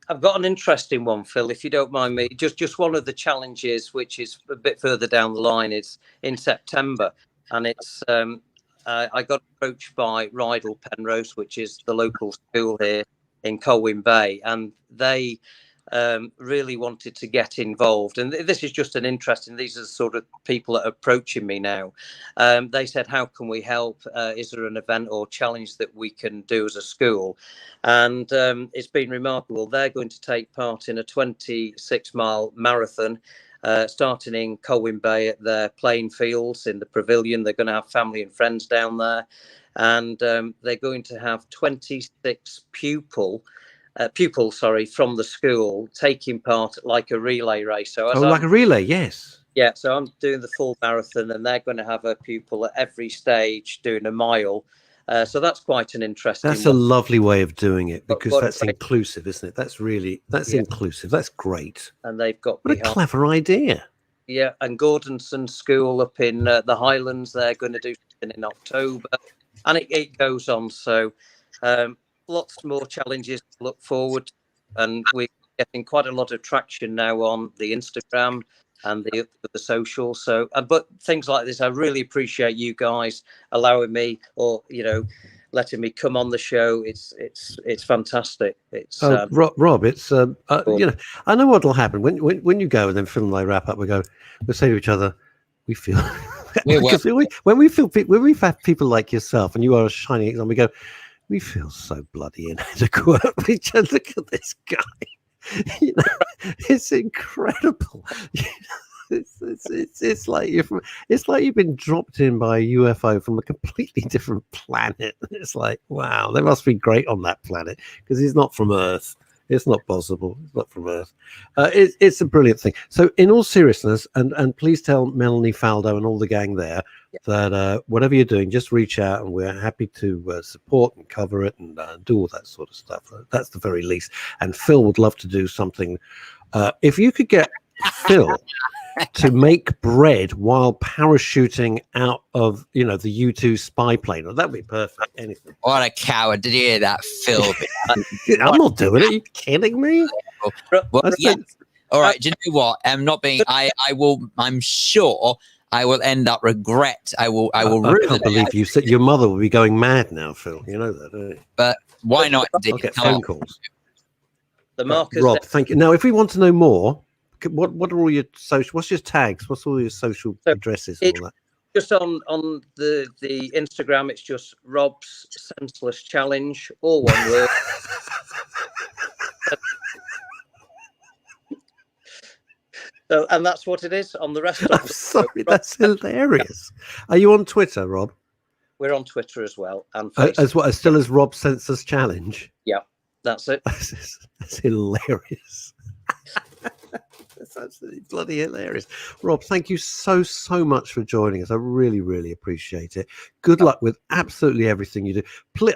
I've got an interesting one, Phil, if you don't mind me. Just one of the challenges, which is a bit further down the line, is in September. And it's I got approached by Rydal Penrose, which is the local school here in Colwyn Bay. And they really wanted to get involved. And this is just an interesting, these are the sort of people that are approaching me now. They said, how can we help? Is there an event or challenge that we can do as a school? And it's been remarkable. They're going to take part in a 26-mile marathon, starting in Colwyn Bay at their playing fields in the pavilion. They're going to have family and friends down there. And they're going to have 26 pupils from the school taking part like a relay race. So like a relay, yes. Yeah, so I'm doing the full marathon, and they're going to have a pupil at every stage doing a mile. So that's quite an interesting. That's a lovely way of doing it, because that's inclusive, isn't it? That's inclusive. That's great. And they've got what a clever idea. Yeah, and Gordonson School up in the Highlands, they're going to do something in October, and it goes on. So lots more challenges to look forward to, and we're getting quite a lot of traction now on the Instagram and the social. So but things like this, I really appreciate you guys allowing me, or letting me come on the show. It's fantastic. It's Rob, it's I know what'll happen when you go, and then Phil and I wrap up, we'll say to each other, we feel when we've had people like yourself, and you are a shining example, we go, we feel so bloody inadequate. We just look at this guy. It's incredible. It's like you've been dropped in by a UFO from a completely different planet. It's like, wow, they must be great on that planet, because he's not from Earth. It's not possible. It's not from Earth. It's a brilliant thing. So, in all seriousness, and please tell Melanie Faldo and all the gang there that whatever you're doing, just reach out, and we're happy to support and cover it and do all that sort of stuff. That's the very least. And Phil would love to do something. If you could get Phil to make bread while parachuting out of the U2 spy plane, that'd be perfect. Anything. What a coward! Did you hear that, Phil? I'm not doing it. Are you kidding me? Well, yeah. All right. Do you know what? I'm not being. I will. I'm sure I will end up regret. I will. I can't believe you said your mother will be going mad now, Phil. You know that, don't you? But why not? I'll get phone calls. The markers. Rob, thank you. Now, if we want to know more, what are all your social? What's your tags? What's all your social addresses? And all that? Just on the Instagram, it's just Rob's Senseless Challenge, all one word. So, and that's what it is on the rest of I'm sorry, that's hilarious. Are you on Twitter, Rob? We're on Twitter as well, and Facebook. Still as Rob Senseless Challenge. Yeah, that's it. That's hilarious. That's absolutely bloody hilarious. Rob, thank you so much for joining us. I really, really appreciate it. Good luck with absolutely everything you do.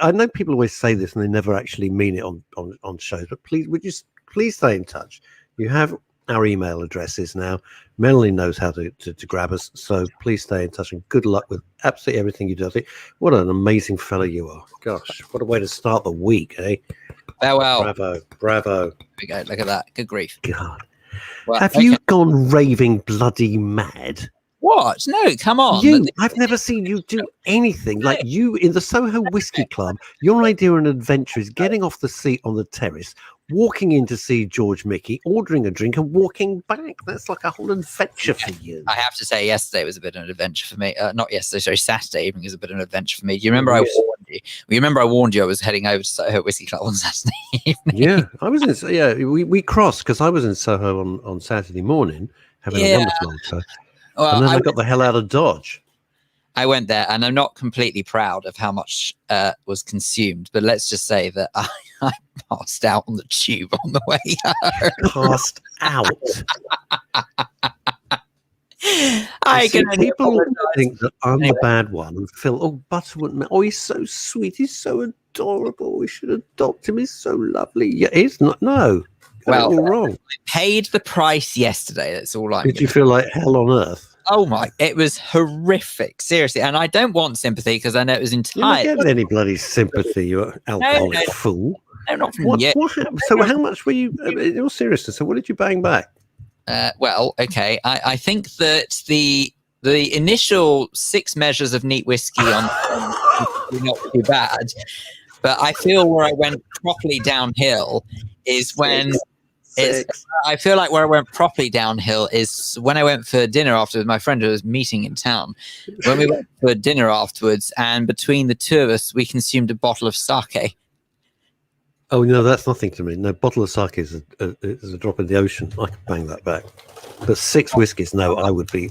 I know people always say this and they never actually mean it on shows, but please stay in touch. You have our email addresses now. Melanie knows how to grab us, so please stay in touch, and good luck with absolutely everything you do. I think, what an amazing fellow you are. Gosh, what a way to start the week, eh? Farewell. Bravo. There we go. Look at that. Good grief. God. Well, have you gone raving bloody mad? What? No, come on. I've never seen you do anything like you in the Soho Whiskey Club. Your idea of an adventure is getting off the seat on the terrace, walking in to see George Mickey, ordering a drink, and walking back. That's like a whole adventure for you. I have to say, yesterday was a bit of an adventure for me. Not yesterday, sorry, Saturday evening was a bit of an adventure for me. Do you remember I warned you? Well, you remember I warned you I was heading over to Soho Whiskey Club on Saturday evening? Yeah, I was in. Yeah, we crossed because I was in Soho on Saturday morning having a wonderful time. Well, and then I got the hell out of Dodge. I went there, and I'm not completely proud of how much was consumed, but let's just say that I passed out on the tube on the way home. Passed out? People think that I'm the bad one, and Phil, Butterwood, he's so sweet, he's so adorable, we should adopt him, he's so lovely. Yeah, he's not, no. Well, all wrong. I paid the price yesterday. That's all I. Did you feel like hell on earth? Oh my! It was horrific, seriously. And I don't want sympathy because I know it was entirely. You're not getting any bloody sympathy, you alcoholic fool. No, not from you. What happened? So, how much were you? In all seriousness, so what did you bang back? Well, okay. I think that the initial 6 measures of neat whiskey on was not too bad, but I feel where I went properly downhill is when I feel like where I went properly downhill is when I went for dinner afterwards. My friend was meeting in town. When we went for dinner afterwards, and between the two of us, we consumed a bottle of sake. Oh no, that's nothing to me. No, bottle of sake is a drop in the ocean. I could bang that back. But 6 whiskies, no, I would be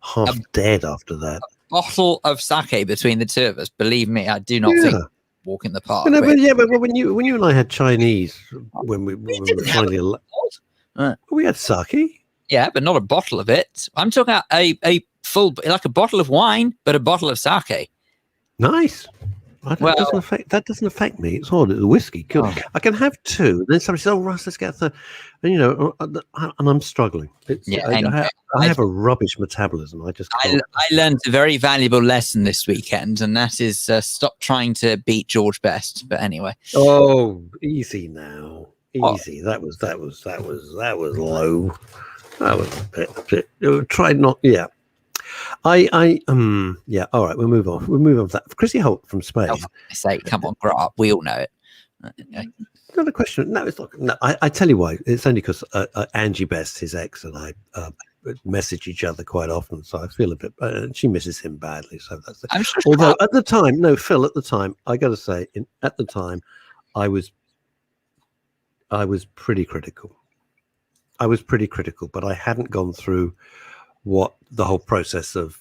half dead after that. Bottle of sake between the two of us. Believe me, I do not think walk in the park. No, but when you and I had Chinese when we were finally we had sake. Yeah, but not a bottle of it. I'm talking about a full, like a bottle of wine, but a bottle of sake. Nice. That doesn't affect me. It's odd. It's a whiskey. Cool. Oh. I can have 2. Then somebody says, "Oh, Russ, let's get the," and I'm struggling. I have a rubbish metabolism. I learned a very valuable lesson this weekend, and that is stop trying to beat George Best. But anyway. Oh, easy now. Easy. That was low. That was a bit. Try not. Yeah. Yeah. All right. We'll move on. To that. Chrissy Holt from Spain. Oh, I say, come on, grow up. We all know it. Not a question. No, it's not. No, I tell you why. It's only because Angie Best, his ex, and I message each other quite often, so I feel a bit. She misses him badly, so that's. Although at the time, no, Phil. At the time, I got to say, at the time, I was pretty critical. But I hadn't gone through what the whole process of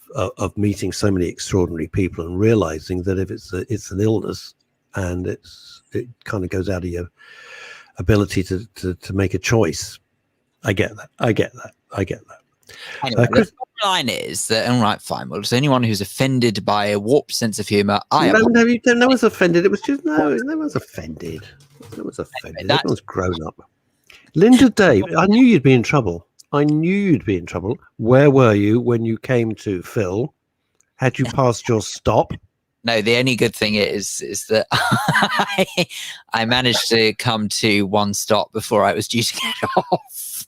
meeting so many extraordinary people and realizing that if it's an illness and it kind of goes out of your ability to make a choice. I get that. Anyway, the line is that, all right, fine. Well, to anyone who's offended by a warped sense of humor, no one's offended. It was just no one's offended. No one's offended. Anyway, everyone's grown up. Linda Dave, I knew you'd be in trouble. Where were you when you came to Phil? Had you passed your stop? No, the only good thing is that I managed to come to one stop before I was due to get off.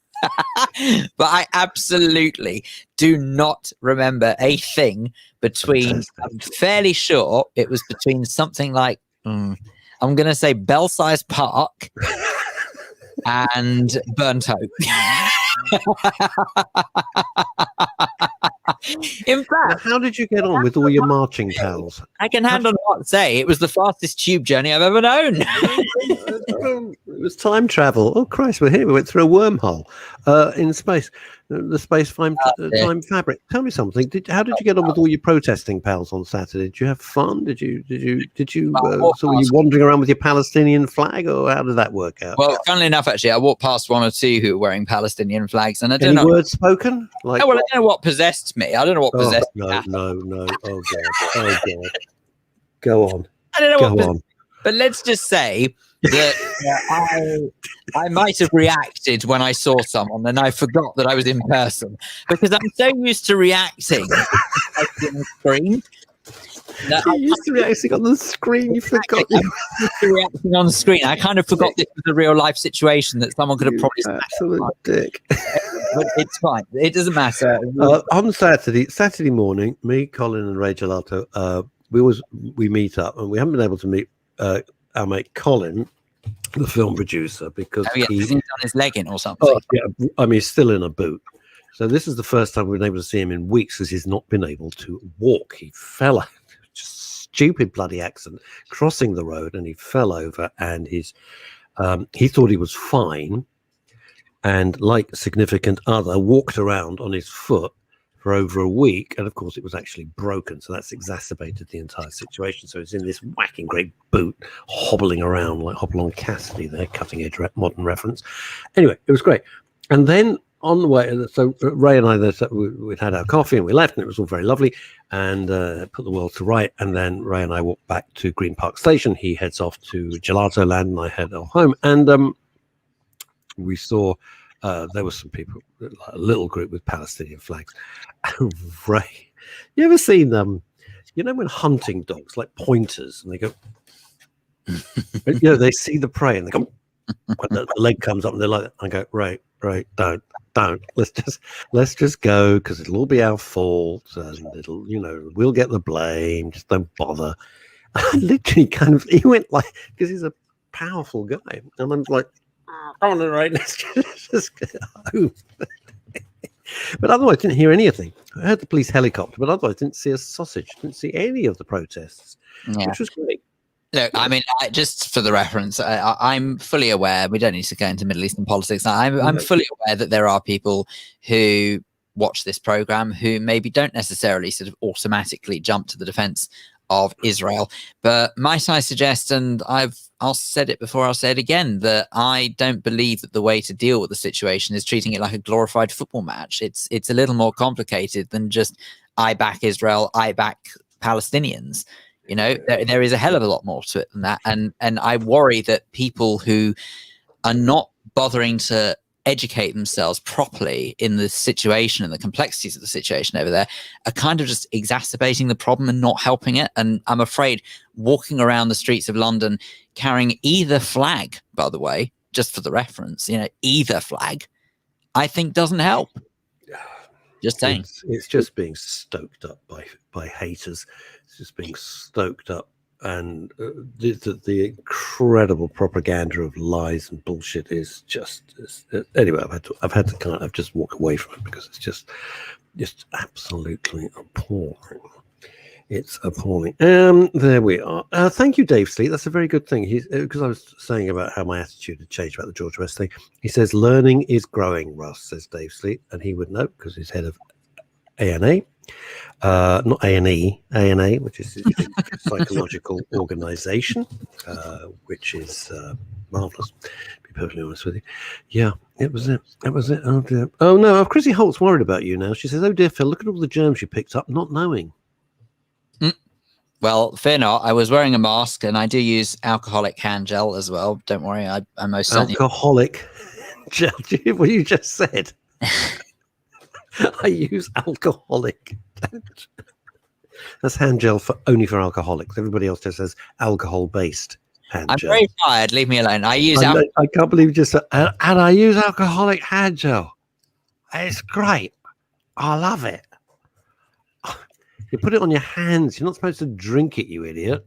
But I absolutely do not remember a thing between, I'm fairly sure it was between something like, I'm going to say Belsize Park and Burnt Oak. In fact, how did you get on with all your marching pals? I can hand on heart say it was the fastest tube journey I've ever known. It was time travel. Oh Christ, we're here. We went through a wormhole in space. The space time fabric. Tell me something. How did you get on with all your protesting pals on Saturday? Did you have fun? Did you? So were you wandering around with your Palestinian flag, or how did that work out? Well, funnily enough, actually, I walked past one or two who were wearing Palestinian flags, and I don't know. Any words spoken? Like, I don't know what possessed me. I don't know what possessed me. No. Oh God. Go on. I don't know Go on. But let's just say that I might have reacted when I saw someone and I forgot that I was in person, because I'm so used to reacting on the screen. You're used to reacting on the screen. You forgot. Reacting on the screen. I kind of forgot this was a real life situation that someone could have probably absolute dick. But it's fine. It doesn't matter. On Saturday morning, me, Colin, and Ray Gelato, we meet up, and we haven't been able to meet our mate Colin, the film producer, because he's on his leg in or something. Oh, yeah, I mean, he's still in a boot. So this is the first time we've been able to see him in weeks, because he's not been able to walk. He fell out, just stupid bloody accident, crossing the road, and he fell over, and he thought he was fine, and like a significant other, walked around on his foot for over a week, and of course it was actually broken, so that's exacerbated the entire situation. So it's in this whacking great boot, hobbling around like Hopalong Cassidy there, cutting edge modern reference. Anyway, it was great. And then on the way, so Ray and I, we'd had our coffee and we left, and it was all very lovely, and put the world to right. And then Ray and I walked back to Green Park Station. He heads off to Gelato Land, and I head off home. And we saw there were some people, a little group with Palestinian flags. Ray, you ever seen them? You know, when hunting dogs, like pointers, and they go, they see the prey and they go, when the leg comes up and they're like, I go, Ray, don't. Let's just go, because it'll all be our fault, and it'll, we'll get the blame. Just don't bother. I literally he went like, because he's a powerful guy, and I'm like, on the right, let's just go home. But otherwise, didn't hear anything. I heard the police helicopter, but otherwise, didn't see a sausage. Didn't see any of the protests, which was great. Look, I mean, just for the reference, I'm fully aware. We don't need to go into Middle Eastern politics. I'm fully aware that there are people who watch this program who maybe don't necessarily sort of automatically jump to the defense of Israel. But might I suggest, and I'll said it before, I'll say it again, that I don't believe that the way to deal with the situation is treating it like a glorified football match. It's a little more complicated than just I back Israel, I back Palestinians. You know, there is a hell of a lot more to it than that. And I worry that people who are not bothering to educate themselves properly in the situation and the complexities of the situation over there are kind of just exacerbating the problem and not helping it. And I'm afraid walking around the streets of London carrying either flag, by the way, just for the reference, you know, either flag, I think doesn't help. Just saying. It's just being stoked up by haters. It's just being stoked up, and the incredible propaganda of lies and bullshit is just anyway. I've just walk away from it because it's just absolutely appalling. It's appalling. There we are. Thank you, Dave Sleet. That's a very good thing. Because I was saying about how my attitude had changed about the George West thing. He says learning is growing, Russ, says Dave Sleet, and he would know because he's head of ANA, not A&E, ANA, which is a psychological organization, which is marvelous. To be perfectly honest with you. Yeah, it was it. That was it. Oh dear. Oh no, Chrissy Holt's worried about you now. She says, "Oh dear, Phil, look at all the germs you picked up, not knowing." Well, fear not. I was wearing a mask, and I do use alcoholic hand gel as well. Don't worry, I most certainly alcoholic gel. What you just said. I use alcoholic. That's hand gel only for alcoholics. Everybody else just says alcohol-based hand gel. I'm very tired. Leave me alone. I can't believe you just said, and I use alcoholic hand gel. It's great. I love it. You put it on your hands. You're not supposed to drink it, you idiot.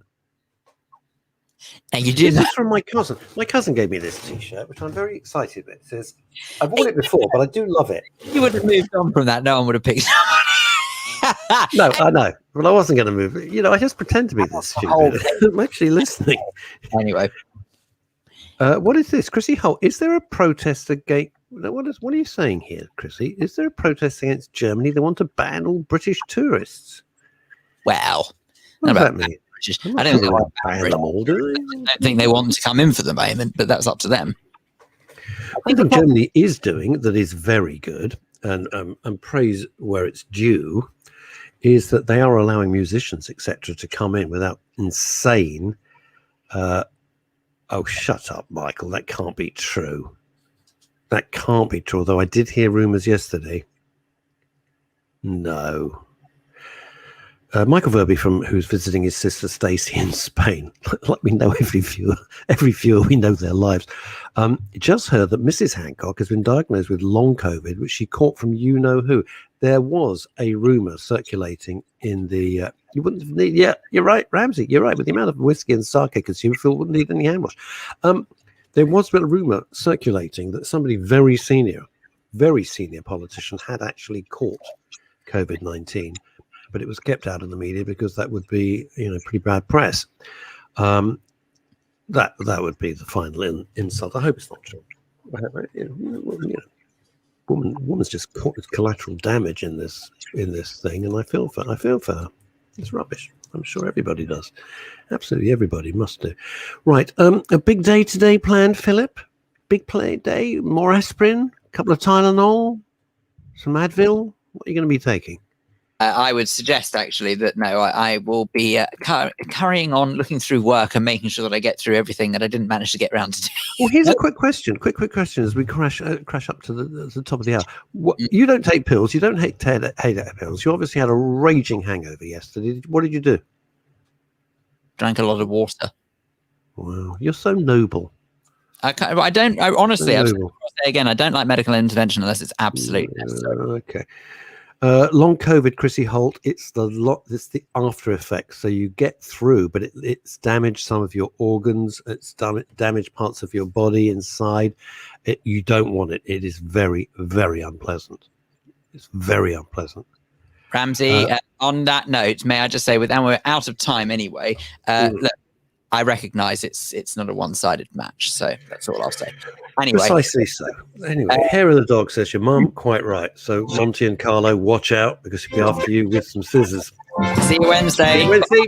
And you did. This is from my cousin. My cousin gave me this T-shirt, which I'm very excited with. It says, "I've worn it before, but I do love it." You would have moved on from that. No one would have picked up. No, I know. Well, I wasn't going to move. You know, I just pretend to be this stupid. I'm actually listening. Anyway, what is this, Chrissy Holt? Is there a protest against? What are you saying here, Chrissy? Is there a protest against Germany? They want to ban all British tourists. Well, what does that mean? I don't think they want to ban them all. I don't think they want to come in for the moment, but that's up to them. I think Germany is doing that is very good, and praise where it's due, is that they are allowing musicians, etc., to come in without insane. Oh, shut up, Michael. That can't be true. That can't be true. Although I did hear rumours yesterday. No. Michael Verby, who's visiting his sister Stacey in Spain. Let me know every viewer, we know their lives. Just heard that Mrs. Hancock has been diagnosed with long COVID, which she caught from you know who. There was a rumor circulating in the. You wouldn't need. Yeah, you're right, Ramsey. You're right. With the amount of whiskey and sake consumed, Phil wouldn't need any hand wash. There was a rumor circulating that somebody very senior politician had actually caught COVID-19. But it was kept out of the media because that would be, pretty bad press. That would be the final insult. I hope it's not true. Woman's just caught collateral damage in this thing, and I feel for her. It's rubbish. I'm sure everybody does. Absolutely everybody must do. Right. A big day today planned, Philip. Big play day. More aspirin. A couple of Tylenol. Some Advil. What are you going to be taking? I would suggest, actually, that no, I will be carrying on looking through work and making sure that I get through everything that I didn't manage to get around to do. Well, here's a quick question as we crash up to the top of the hour. You don't take pills. You don't take pills. You obviously had a raging hangover yesterday. What did you do? Drank a lot of water. Wow, you're so noble. I honestly, I say again, I don't like medical intervention unless it's absolutely necessary. Okay. Long COVID, Chrissy Holt. It's the after effects. So you get through, but it's damaged some of your organs. It's damaged parts of your body inside. You don't want it. It is very, very unpleasant. It's very unpleasant. Ramsey, on that note, may I just say, and we're out of time anyway. Look, I recognise it's not a one-sided match, so that's all I'll say. Anyway, Precisely so. Anyway, hair of the dog, says your mum. Quite right. So Monty and Carlo, watch out because he'll be after you with some scissors. See you Wednesday. Wednesday.